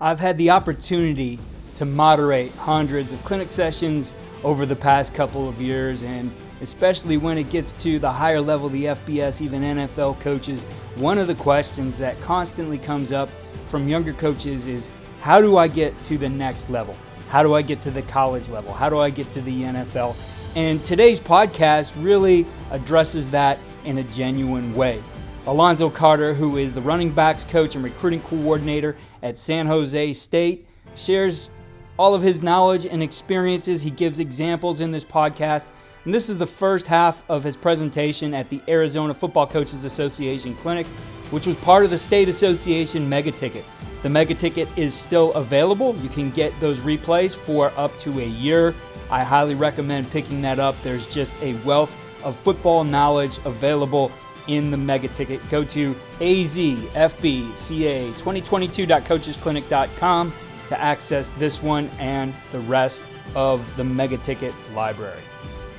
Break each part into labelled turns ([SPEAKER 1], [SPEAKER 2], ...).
[SPEAKER 1] I've had the opportunity to moderate hundreds of clinic sessions over the past couple of years, and especially when it gets to the higher level, the FBS, even NFL coaches, one of the questions that constantly comes up from younger coaches is, how do I get to the next level? How do I get to the college level? How do I get to the NFL? And today's podcast really addresses that in a genuine way. Alonzo Carter, who is the running backs coach and recruiting coordinator at San Jose State, shares all of his knowledge and experiences. He gives examples in this podcast. And this is the first half of his presentation at the Arizona Football Coaches Association Clinic, which was part of the State Association Mega Ticket. The Mega Ticket is still available. You can get those replays for up to a year. I highly recommend picking that up. There's just a wealth of football knowledge available in the Mega Ticket. Go to azfbca2022.coachesclinic.com to access this one and the rest of the Mega Ticket library.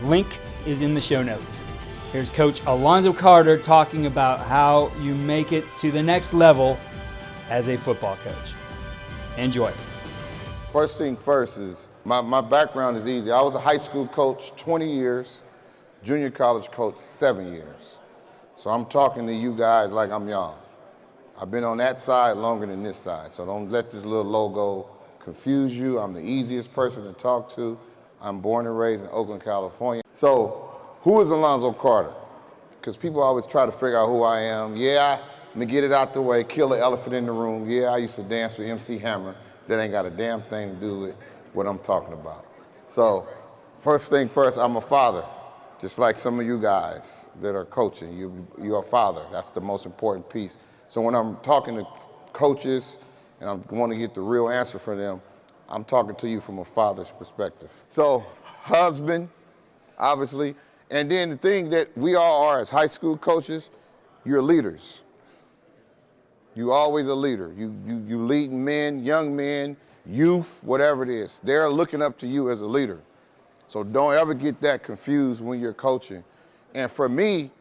[SPEAKER 1] Link is in the show notes. Here's Coach Alonzo Carter talking about how you make it to the next level as a football coach. Enjoy.
[SPEAKER 2] First thing first is my background is easy. I was a high school coach 20 years, junior college coach 7 years. So I'm talking to you guys like I'm young. I've been on that side longer than this side, so don't let this little logo confuse you. I'm the easiest person to talk to. I'm born and raised in Oakland, California. So who is Alonzo Carter? Because people always try to figure out who I am. Yeah, let me get it out the way, kill the elephant in the room. Yeah, I used to dance with MC Hammer. That ain't got a damn thing to do with what I'm talking about. So first thing first, I'm a father. Just like some of you guys that are coaching, you're a father. That's the most important piece. So when I'm talking to coaches and I want to get the real answer from them, I'm talking to you from a father's perspective. So husband, obviously, and then the thing that we all are as high school coaches, you're leaders. You always a leader. You lead men, young men, youth, whatever it is. They're looking up to you as a leader. So don't ever get that confused when you're coaching. And for me,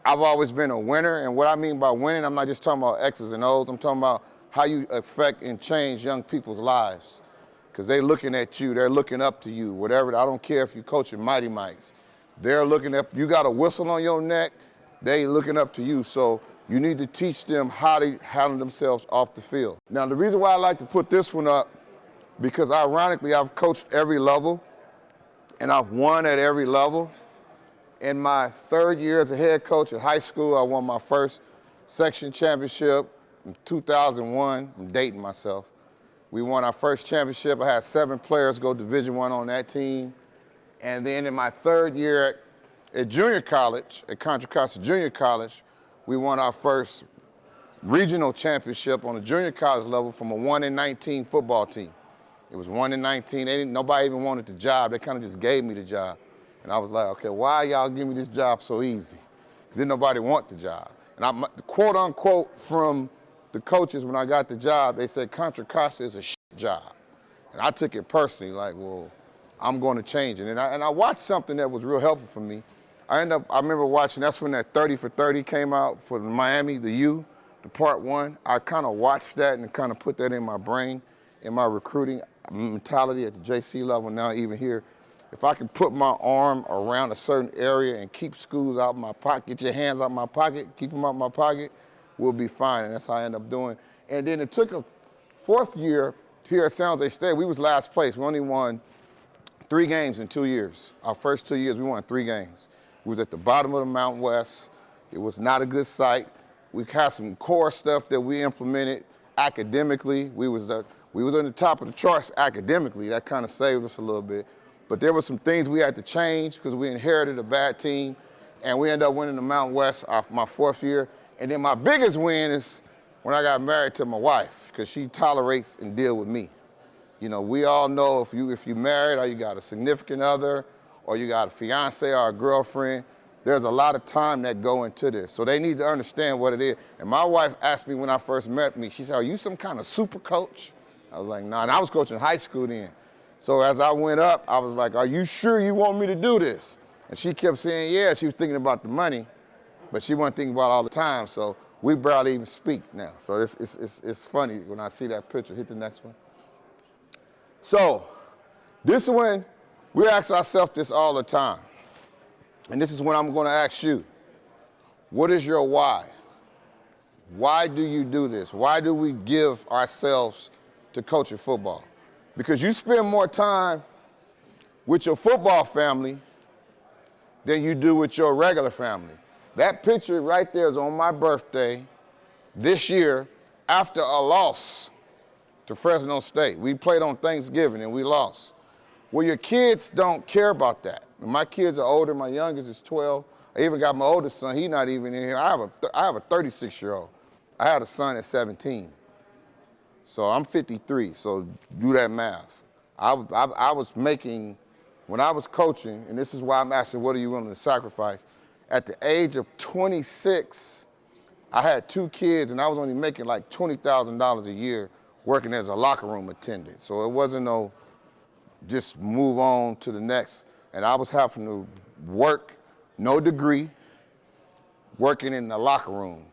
[SPEAKER 2] I've always been a winner. And what I mean by winning, I'm not just talking about X's and O's. I'm talking about how you affect and change young people's lives. Because they're looking at you. They're looking up to you. Whatever. I don't care if you're coaching Mighty Mites. They're looking up. You got a whistle on your neck. They looking up to you. So you need to teach them how to handle themselves off the field. Now, the reason why I like to put this one up, because ironically, I've coached every level. And I've won at every level. In my third year as a head coach at high school, I won my first section championship in 2001. I'm dating myself. We won our first championship. I had 7 players go Division I on that team. And then in my third year at junior college, at Contra Costa Junior College, we won our first regional championship on the junior college level from a 1-19 football team. It was 1-19. Nobody even wanted the job. They kind of just gave me the job. And I was like, okay, why y'all give me this job so easy? Because didn't nobody want the job. And quote unquote from the coaches when I got the job, they said Contra Costa is a shit job. And I took it personally, like, well, I'm going to change it. And I watched something that was real helpful for me. I remember watching, that's when that 30 for 30 came out for Miami, the U, the part 1. I kind of watched that and kind of put that in my brain, in my recruiting mentality at the JC level now, even here. If I can put my arm around a certain area and keep schools out of my pocket, get your hands out of my pocket, keep them out of my pocket, we'll be fine. And that's how I end up doing. And then it took a 4th year here at San Jose State. We was last place. We only won 3 games in 2 years. Our first 2 years, we won 3 games. We was at the bottom of the Mountain West. It was not a good site. We had some core stuff that we implemented academically. We was on the top of the charts academically. That kind of saved us a little bit. But there were some things we had to change because we inherited a bad team, and we ended up winning the Mountain West my 4th year. And then my biggest win is when I got married to my wife, because she tolerates and deals with me. You know, we all know if you're married or you got a significant other or you got a fiance or a girlfriend, there's a lot of time that go into this. So they need to understand what it is. And my wife asked me when I first met me, she said, are you some kind of super coach? I was like, no, and I was coaching high school then. So as I went up, I was like, are you sure you want me to do this? And she kept saying, yeah, she was thinking about the money, but she wasn't thinking about all the time. So We barely even speak now. So it's funny when I see that picture. Hit the next one. So this is when we ask ourselves this all the time. And this is when I'm going to ask you, what is your why? Why do you do this? Why do we give ourselves to coaching football? Because you spend more time with your football family than you do with your regular family. That picture right there is on my birthday this year after a loss to Fresno State. We played on Thanksgiving and we lost. Well, your kids don't care about that. My kids are older. My youngest is 12. I even got my oldest son. He's not even in here. I have a 36-year-old. I had a son at 17. So I'm 53, so do that math. I was making, when I was coaching, and this is why I'm asking, what are you willing to sacrifice? At the age of 26, I had 2 kids, and I was only making like $20,000 a year working as a locker room attendant. So it wasn't no just move on to the next. And I was having to work, no degree, working in the locker room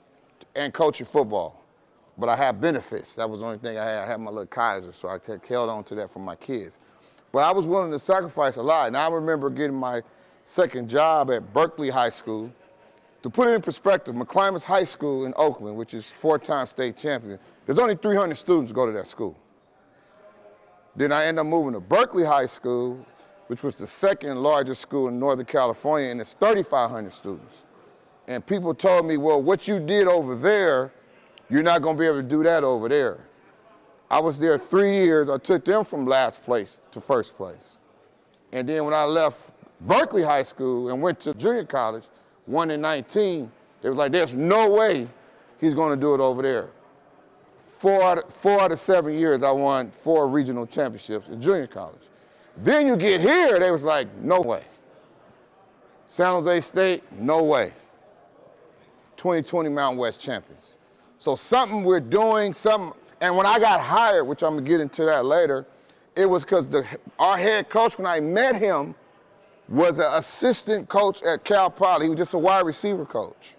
[SPEAKER 2] and coaching football. But I had benefits. That was the only thing I had. I had my little Kaiser, so I held on to that for my kids. But I was willing to sacrifice a lot. And I remember getting my second job at Berkeley High School. To put it in perspective, McClymonds High School in Oakland, which is 4-time state champion, there's only 300 students who go to that school. Then I ended up moving to Berkeley High School, which was the second largest school in Northern California, and it's 3,500 students. And people told me, well, what you did over there, you're not going to be able to do that over there. I was there 3 years. I took them from last place to first place. And then when I left Berkeley High School and went to junior college, 1 and 19, they was like, there's no way he's going to do it over there. 4 out of 7 years, I won 4 regional championships in junior college. Then you get here, they was like, no way. San Jose State, no way. 2020 Mountain West champions. So something we're doing, and when I got hired, which I'm gonna get into that later, it was because our head coach, when I met him, was an assistant coach at Cal Poly. He was just a wide receiver coach.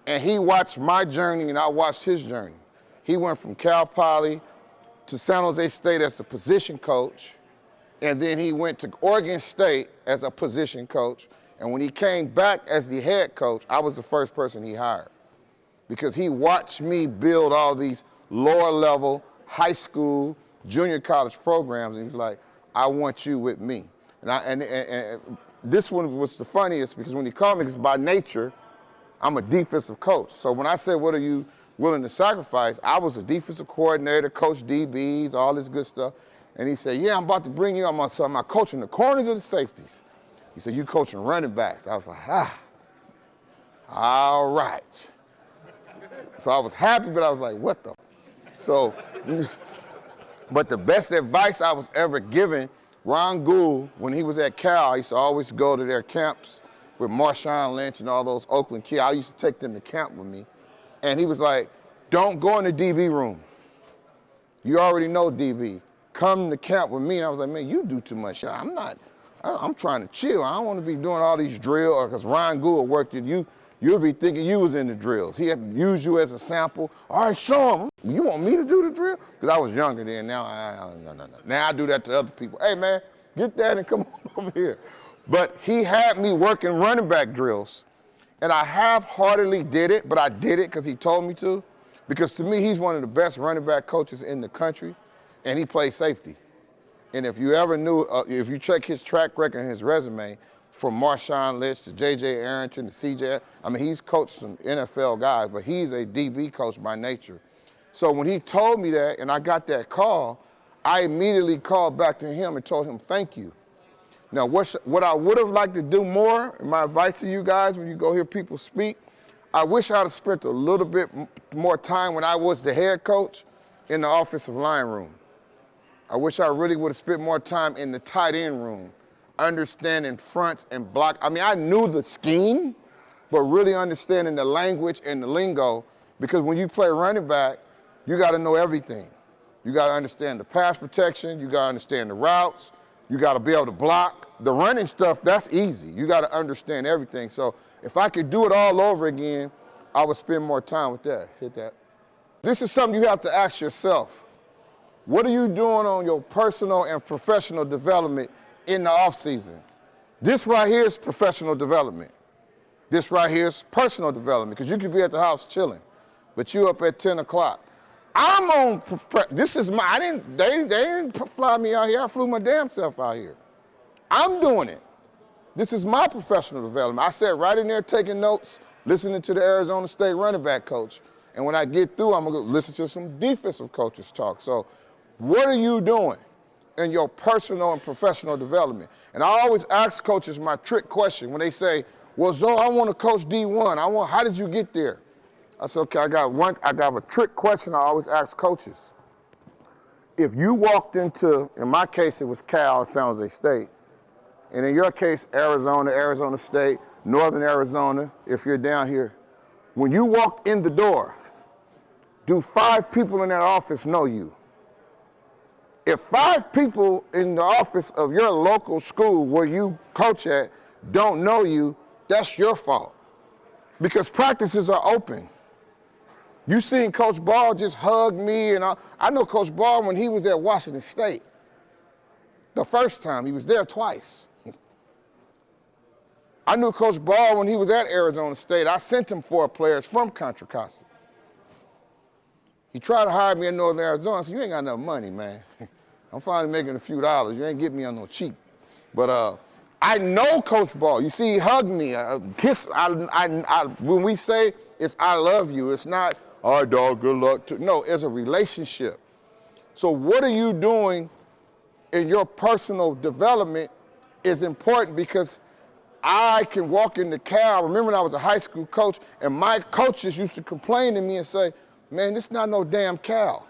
[SPEAKER 2] And he watched my journey and I watched his journey. He went from Cal Poly to San Jose State as the position coach. And then he went to Oregon State as a position coach. And when he came back as the head coach, I was the first person he hired. Because he watched me build all these lower level, high school, junior college programs. And he was like, I want you with me. And this one was the funniest because when he called me, because by nature, I'm a defensive coach. So when I said, what are you willing to sacrifice? I was a defensive coordinator, coach DBs, all this good stuff. And he said, yeah, I'm about to bring you on. So I'm coaching the corners or the safeties. He said, you coaching running backs. I was like, all right. So I was happy, but I was like, what the? So, but the best advice I was ever given, Ron Gould, when he was at Cal, I used to always go to their camps with Marshawn Lynch and all those Oakland kids. I used to take them to camp with me. And he was like, don't go in the DB room. You already know DB. Come to camp with me. And I was like, man, you do too much. I'm trying to chill. I don't want to be doing all these drills because Ron Gould worked with you. You'll be thinking you was in the drills. He had to use you as a sample. All right, show him. You want me to do the drill? Because I was younger then. Now, no. Now I do that to other people. Hey, man, get that and come on over here. But he had me working running back drills. And I half-heartedly did it, but I did it because he told me to. Because to me, he's one of the best running back coaches in the country, and he plays safety. And if you ever knew, if you check his track record and his resume, from Marshawn Lynch to J.J. Arrington to C.J., I mean, he's coached some NFL guys, but he's a DB coach by nature. So when he told me that and I got that call, I immediately called back to him and told him, thank you. Now, what I would have liked to do more, and my advice to you guys when you go hear people speak, I wish I'd have spent a little bit more time when I was the head coach in the offensive line room. I wish I really would have spent more time in the tight end room, understanding fronts and block. I mean, I knew the scheme, but really understanding the language and the lingo, because when you play running back, you got to know everything. You got to understand the pass protection, you got to understand the routes, you got to be able to block. The running stuff, that's easy. You got to understand everything. So if I could do it all over again, I would spend more time with that. Hit that. This is something you have to ask yourself. What are you doing on your personal and professional development in the off season? This right here is professional development. This right here is personal development, because you could be at the house chilling, but you up at 10 o'clock. I'm on, this is my, they didn't fly me out here. I flew my damn self out here. I'm doing it. This is my professional development. I sat right in there taking notes, listening to the Arizona State running back coach. And when I get through, I'm gonna listen to some defensive coaches talk. So what are you doing in your personal and professional development? And I always ask coaches my trick question when they say, well, Zoe, I want to coach D1. How did you get there? I said, okay, I got a trick question I always ask coaches. If you walked into, in my case, it was Cal, San Jose State, and in your case, Arizona, Arizona State, Northern Arizona, if you're down here, when you walked in the door, do 5 people in that office know you? If 5 people in the office of your local school where you coach at don't know you, that's your fault, because practices are open. You seen Coach Ball just hug me, and I know Coach Ball when he was at Washington State. The first time, he was there twice. I knew Coach Ball when he was at Arizona State. I sent him 4 players from Contra Costa. He tried to hire me in Northern Arizona. I said, you ain't got enough money, man. I'm finally making a few dollars. You ain't getting me on no cheap. But I know Coach Ball. You see, he hugged me, kiss. When we say it's I love you, it's not, all right, dog, good luck. No, it's a relationship. So what are you doing in your personal development is important, because I can walk into Cal. Remember when I was a high school coach, and my coaches used to complain to me and say, man, this is not no damn Cal.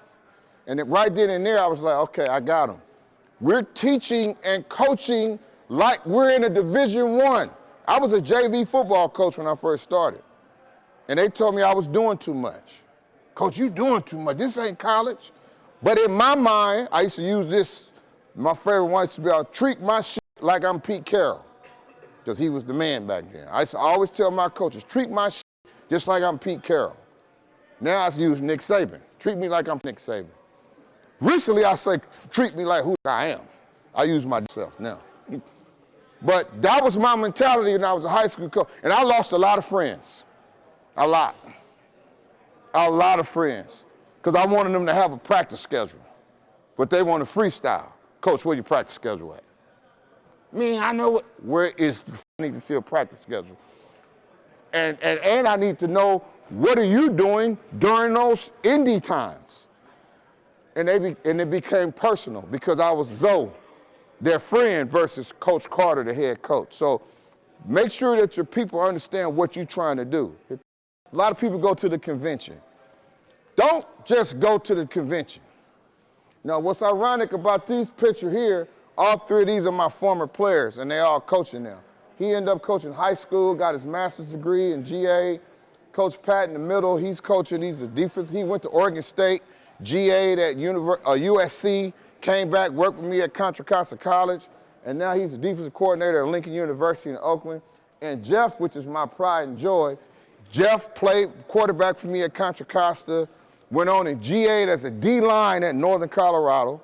[SPEAKER 2] And right then and there, I was like, okay, I got him. We're teaching and coaching like we're in a Division I. I was a JV football coach when I first started. And they told me I was doing too much. Coach, you doing too much. This ain't college. But in my mind, I used to use this. My favorite one used to be, I'll treat my shit like I'm Pete Carroll, because he was the man back then. I used to always tell my coaches, treat my shit just like I'm Pete Carroll. Now I use Nick Saban. Treat me like I'm Nick Saban. Recently, I say, treat me like who I am. I use myself now. But that was my mentality when I was a high school coach. And I lost a lot of friends. A lot of friends. Because I wanted them to have a practice schedule. But they want to freestyle. Coach, where your practice schedule at? Man, I know where is, I need to see a practice schedule. And I need to know, what are you doing during those indie times? And it became personal, because I was Zoe, their friend, versus Coach Carter, the head coach. So make sure that your people understand what you're trying to do. A lot of people go to the convention. Don't just go to the convention. Now, what's ironic about these pictures here, all 3 of these are my former players, and they all coaching now. He ended up coaching high school, got his master's degree in GA. Coach Pat in the middle, he's coaching, he's a defense. He went to Oregon State, GA'd at USC, came back, worked with me at Contra Costa College, and now he's a defensive coordinator at Lincoln University in Oakland. And Jeff, which is my pride and joy, Jeff played quarterback for me at Contra Costa, went on and GA'd as a D-line at Northern Colorado.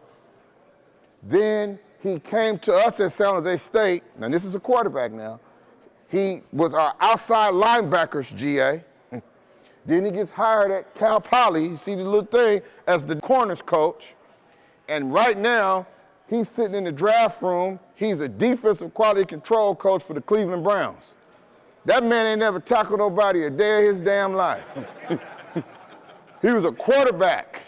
[SPEAKER 2] Then he came to us at San Jose State. Now, this is a quarterback now. He was our outside linebackers GA. Then he gets hired at Cal Poly, you see the little thing, as the corners coach. And right now, he's sitting in the draft room. He's a defensive quality control coach for the Cleveland Browns. That man ain't never tackled nobody a day of his damn life. He was a quarterback.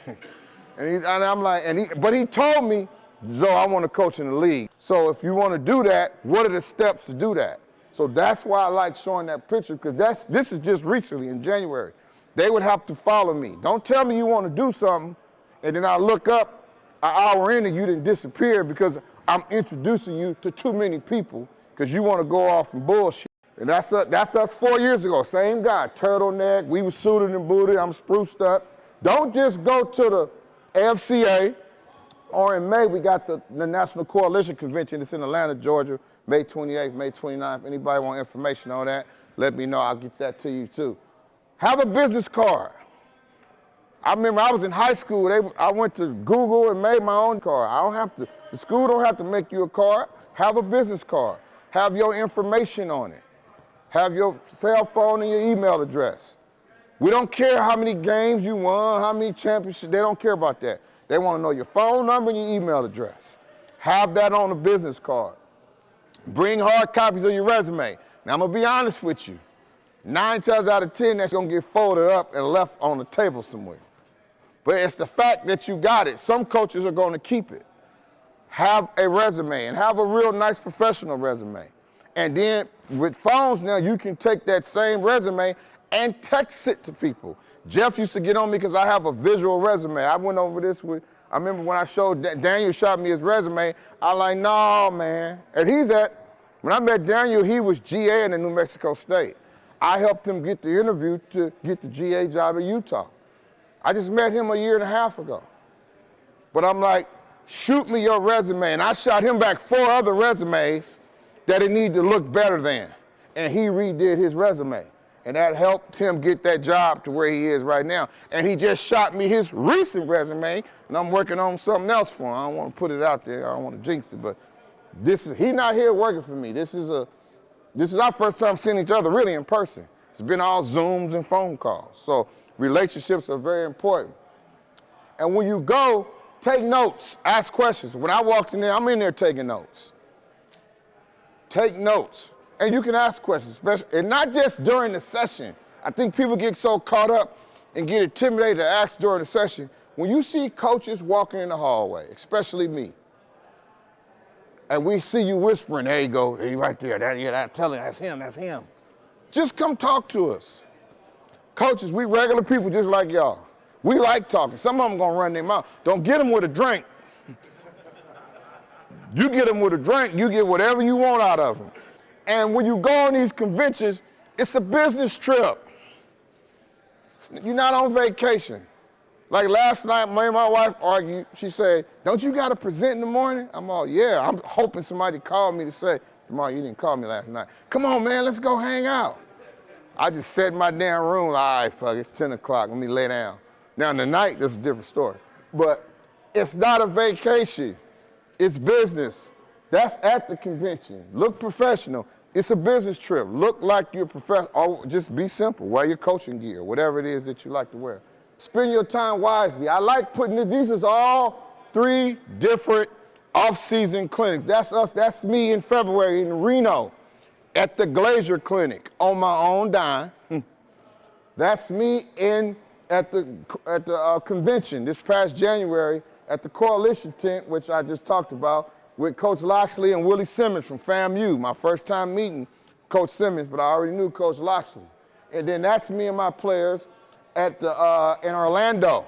[SPEAKER 2] But he told me, Zoe, I want to coach in the league. So if you want to do that, what are the steps to do that? So that's why I like showing that picture, because this is just recently in January. They would have to follow me. Don't tell me you want to do something, and then I look up an hour in and you didn't disappear, because I'm introducing you to too many people, because you want to go off and bullshit. And that's us 4 years ago. Same guy, turtleneck. We were suited and booted. I'm spruced up. Don't just go to the AFCA, or in May we got the National Coalition Convention. It's in Atlanta, Georgia, May 28th, May 29th. Anybody want information on that, let me know. I'll get that to you too. Have a business card. I remember I was in high school, I went to Google and made my own card. I don't have to, the school don't have to make you a card. Have a business card. Have your information on it. Have your cell phone and your email address. We don't care how many games you won, how many championships, they don't care about that. They want to know your phone number and your email address. Have that on a business card. Bring hard copies of your resume. Now I'm going to be honest with you. 9 times out of 10, that's going to get folded up and left on the table somewhere. But it's the fact that you got it. Some coaches are going to keep it. Have a resume and have a real nice professional resume. And then with phones now, you can take that same resume and text it to people. Jeff used to get on me because I have a visual resume. I went over this with, I remember when I showed, Daniel shot me his resume, I like, no, man. And when I met Daniel, he was GA in the New Mexico State. I helped him get the interview to get the GA job in Utah. I just met him a year and a half ago. But I'm like, shoot me your resume. And I shot him back 4 other resumes that it needed to look better than. And he redid his resume. And that helped him get that job to where he is right now. And he just shot me his recent resume, and I'm working on something else for him. I don't want to put it out there. I don't want to jinx it, but he's not here working for me. This is our first time seeing each other really in person. It's been all Zooms and phone calls. So relationships are very important. And when you go, take notes, ask questions. When I walked in there, I'm in there taking notes. Take notes. And you can ask questions, especially, and not just during the session. I think people get so caught up and get intimidated to ask during the session. When you see coaches walking in the hallway, especially me, and we see you whispering, there you go, he right there, tell him, that's him. Just come talk to us. Coaches, we regular people just like y'all. We like talking. Some of them gonna run their mouth. Don't get them with a drink. You get them with a drink, you get whatever you want out of them. And when you go on these conventions, it's a business trip. You're not on vacation. Like last night, me and my wife argued. She said, don't you got to present in the morning? I'm all, yeah. I'm hoping somebody called me to say, Jamal, you didn't call me last night. Come on, man, let's go hang out. I just sat in my damn room. All right, fuck, it's 10 o'clock. Let me lay down. Now, in the night, that's a different story. But it's not a vacation. It's business. That's at the convention. Look professional. It's a business trip. Look like you're professional. Or just be simple. Wear your coaching gear, whatever it is that you like to wear. Spend your time wisely. I like putting it, these is all 3 different off-season clinics. That's us, that's me in February in Reno at the Glazier Clinic on my own dime. That's me at the convention this past January at the Coalition Tent, which I just talked about, with Coach Loxley and Willie Simmons from FAMU. My first time meeting Coach Simmons, but I already knew Coach Loxley. And then that's me and my players at in Orlando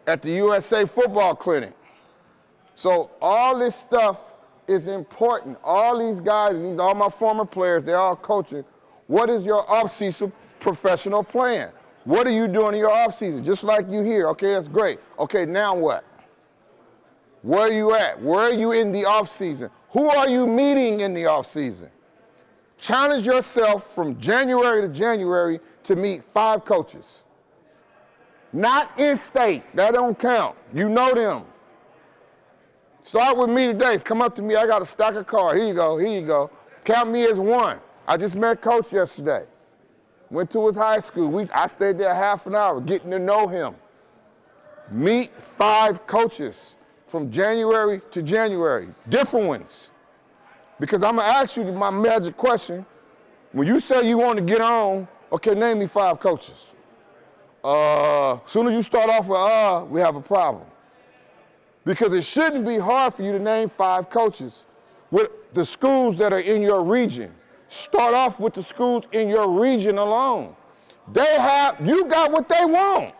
[SPEAKER 2] at the USA Football Clinic. So all this stuff is important. All these guys, all my former players, they're all coaching. What is your off-season professional plan? What are you doing in your off-season? Just like you here. Okay, that's great. Okay, now what? Where are you at? Where are you in the off-season? Who are you meeting in the off-season? Challenge yourself from January to January to meet 5 coaches. Not in-state. That don't count. You know them. Start with me today. Come up to me. I got a stack of cards. Here you go. Here you go. Count me as 1. I just met Coach yesterday. Went to his high school. I stayed there half an hour getting to know him. Meet 5 coaches from January to January, different ones. Because I'm gonna ask you my magic question. When you say you want to get on, okay, name me 5 coaches. Soon as you start off with we have a problem. Because it shouldn't be hard for you to name 5 coaches with the schools that are in your region. Start off with the schools in your region alone. You got what they want.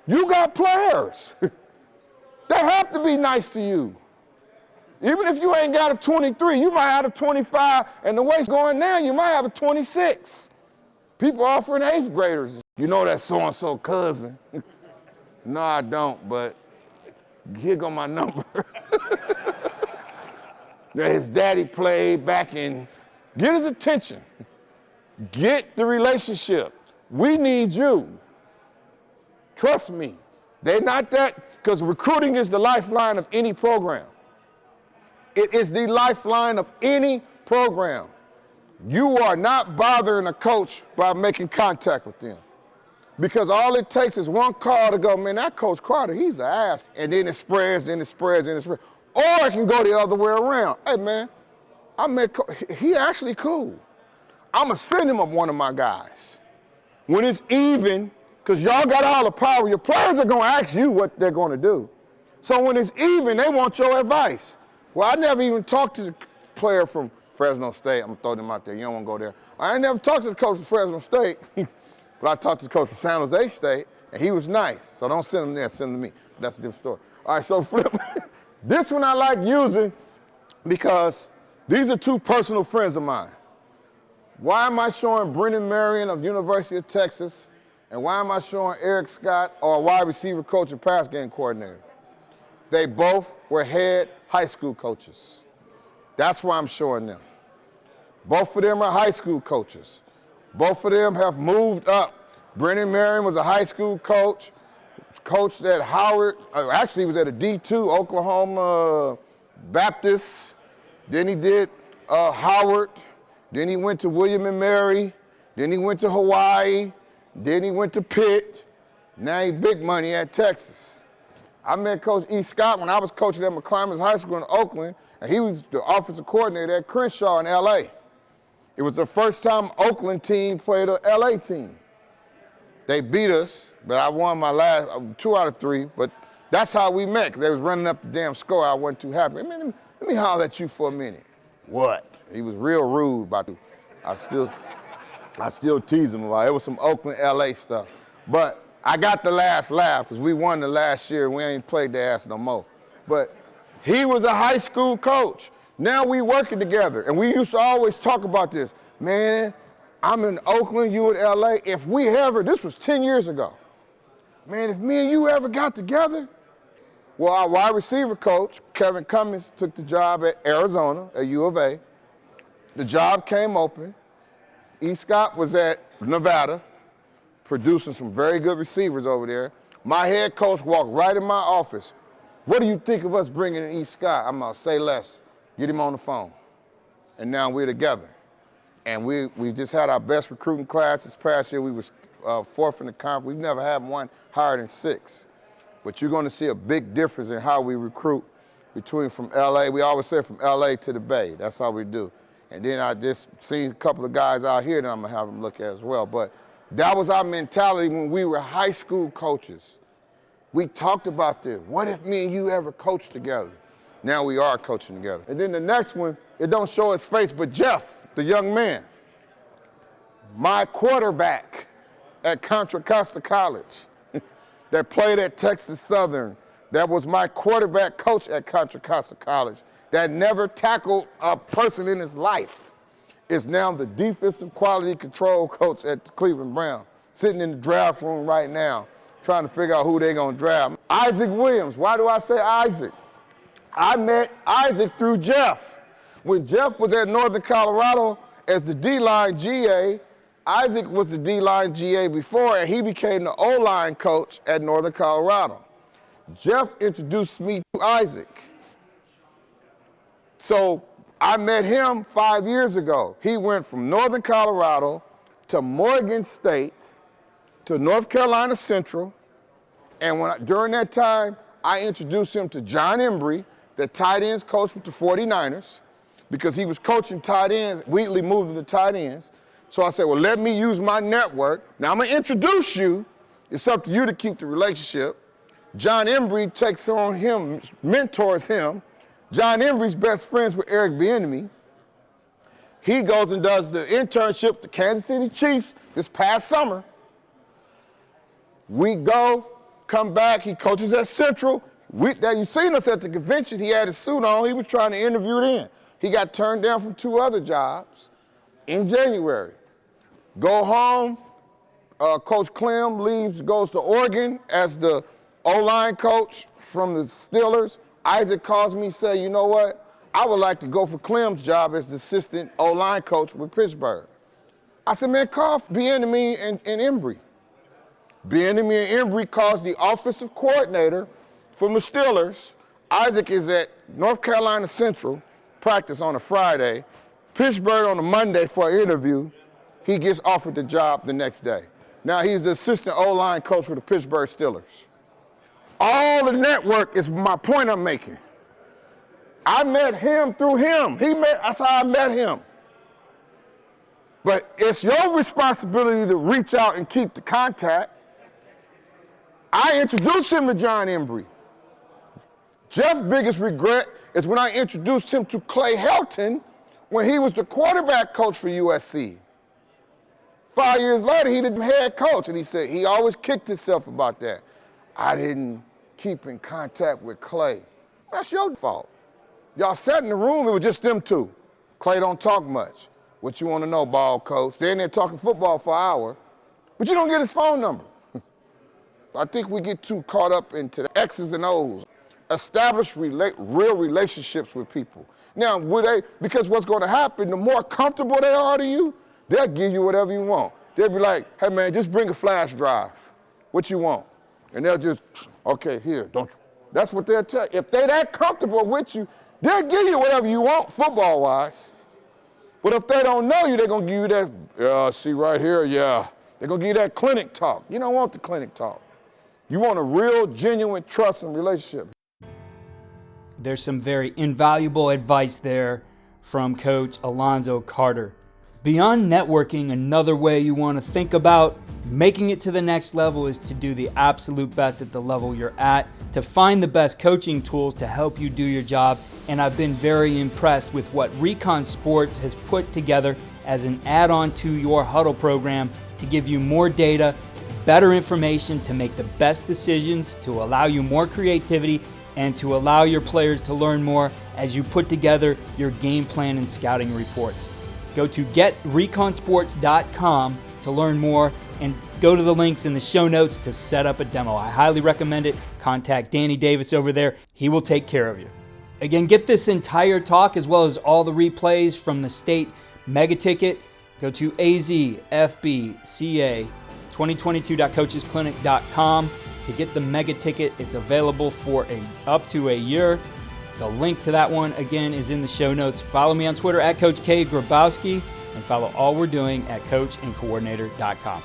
[SPEAKER 2] You got players. They have to be nice to you. Even if you ain't got a 23, you might have a 25, and the way it's going now, you might have a 26. People offering 8th graders. You know that so-and-so cousin. No, I don't, but here go my number. That his daddy played back in, get his attention. Get the relationship. We need you. Trust me. They're not that, because recruiting is the lifeline of any program. It is the lifeline of any program. You are not bothering a coach by making contact with them. Because all it takes is one call to go, man, that Coach Carter, he's an ass. And then it spreads, then it spreads, then it spreads. Or it can go the other way around. Hey, man, he actually cool. I'm going to send him up one of my guys. When it's even, because y'all got all the power, your players are going to ask you what they're going to do. So when it's even, they want your advice. Well, I never even talked to the player from Fresno State. I'm going to throw them out there. You don't want to go there. I ain't never talked to the coach from Fresno State. But I talked to the coach from San Jose State, and he was nice. So don't send him there, send him to me. That's a different story. All right, so Flip, this one I like using because these are two personal friends of mine. Why am I showing Brendan Marion of University of Texas, and why am I showing Eric Scott, or wide receiver coach and pass game coordinator? They both were head high school coaches. That's why I'm showing them. Both of them are high school coaches. Both of them have moved up. Brendan Marion was a high school coach, coached at Howard, actually he was at a D2, Oklahoma Baptist. Then he did Howard. Then he went to William and Mary. Then he went to Hawaii. Then he went to Pitt. Now he's big money at Texas. I met Coach E. Scott when I was coaching at McClymonds High School in Oakland, and he was the offensive coordinator at Crenshaw in LA. It was the first time Oakland team played an LA team. They beat us, but I won my last 2 out of 3, but that's how we met, because they was running up the damn score. I wasn't too happy. Let me holler at you for a minute. What? He was real rude about it. I still tease him about it. It was some Oakland, LA stuff. But I got the last laugh, because we won the last year, and we ain't played their ass no more. But he was a high school coach. Now we working together, and we used to always talk about this. Man, I'm in Oakland, you in LA. If we ever, this was 10 years ago. Man, if me and you ever got together, well, our wide receiver coach, Kevin Cummings, took the job at Arizona, at U of A. The job came open. E. Scott was at Nevada, producing some very good receivers over there. My head coach walked right in my office. What do you think of us bringing in E. Scott? I'm going to say less. Get him on the phone. And now we're together. And we just had our best recruiting class this past year. We was 4th in the conference. We've never had one higher than 6. But you're going to see a big difference in how we recruit from LA. We always say from LA to the Bay. That's how we do. And then I just seen a couple of guys out here that I'm going to have them look at as well. But that was our mentality when we were high school coaches. We talked about this. What if me and you ever coached together? Now we are coaching together. And then the next one, it don't show his face, but Jeff, the young man, my quarterback at Contra Costa College that played at Texas Southern, that was my quarterback coach at Contra Costa College, that never tackled a person in his life, is now the defensive quality control coach at the Cleveland Browns, sitting in the draft room right now, trying to figure out who they're going to draft. Isaac Williams. Why do I say Isaac? I met Isaac through Jeff. When Jeff was at Northern Colorado as the D-line GA, Isaac was the D-line GA before, and he became the O-line coach at Northern Colorado. Jeff introduced me to Isaac. So I met him 5 years ago. He went from Northern Colorado to Morgan State to North Carolina Central, and during that time, I introduced him to John Embry, the tight ends coach with the 49ers, because he was coaching tight ends. Wheatley moved to the tight ends. So I said, well, let me use my network. Now I'm going to introduce you. It's up to you to keep the relationship. John Embry takes on him, mentors him. John Embry's best friends with Eric Bieniemy. He goes and does the internship with the Kansas City Chiefs this past summer. We go, come back, he coaches at Central. You seen us at the convention, he had his suit on, he was trying to interview then. He got turned down from 2 other jobs in January. Go home, Coach Clem leaves, goes to Oregon as the O-line coach from the Steelers. Isaac calls me, say, you know what? I would like to go for Clem's job as the assistant O-line coach with Pittsburgh. I said, man, call Bieniemy and Embry. Bieniemy and Embry calls the offensive coordinator from the Steelers. Isaac is at North Carolina Central practice on a Friday. Pittsburgh on a Monday for an interview. He gets offered the job the next day. Now he's the assistant O-line coach for the Pittsburgh Steelers. All the network is my point I'm making. I met him through him. That's how I met him. But it's your responsibility to reach out and keep the contact. I introduced him to John Embry. Jeff's biggest regret is when I introduced him to Clay Helton when he was the quarterback coach for USC. 5 years later, he the head coach, and he said he always kicked himself about that. I didn't keep in contact with Clay. That's your fault. Y'all sat in the room, it was just them two. Clay don't talk much. What you want to know, ball coach? They're in there talking football for an hour, but you don't get his phone number. I think we get too caught up into the X's and O's. Establish real relationships with people. Now, because what's going to happen, the more comfortable they are to you, they'll give you whatever you want. They'll be like, hey man, just bring a flash drive. What you want? And they'll just, okay, here, don't you? That's what they'll tell you. If they're that comfortable with you, they'll give you whatever you want football-wise. But if they don't know you, they're going to give you that, yeah, see right here, yeah. They're going to give you that clinic talk. You don't want the clinic talk. You want a real, genuine trust and relationship.
[SPEAKER 1] There's some very invaluable advice there from Coach Alonzo Carter. Beyond networking, another way you want to think about making it to the next level is to do the absolute best at the level you're at, to find the best coaching tools to help you do your job. And I've been very impressed with what Recon Sports has put together as an add-on to your huddle program to give you more data, better information to make the best decisions, to allow you more creativity, and to allow your players to learn more as you put together your game plan and scouting reports. Go to getreconsports.com to learn more and go to the links in the show notes to set up a demo. I highly recommend it. Contact Danny Davis over there. He will take care of you. Again, get this entire talk as well as all the replays from the state mega ticket. Go to azfbca2022.coachesclinic.com to get the mega ticket. It's available for up to a year. The link to that one, again, is in the show notes. Follow me on Twitter at Coach K. Grabowski and follow all we're doing at coachandcoordinator.com.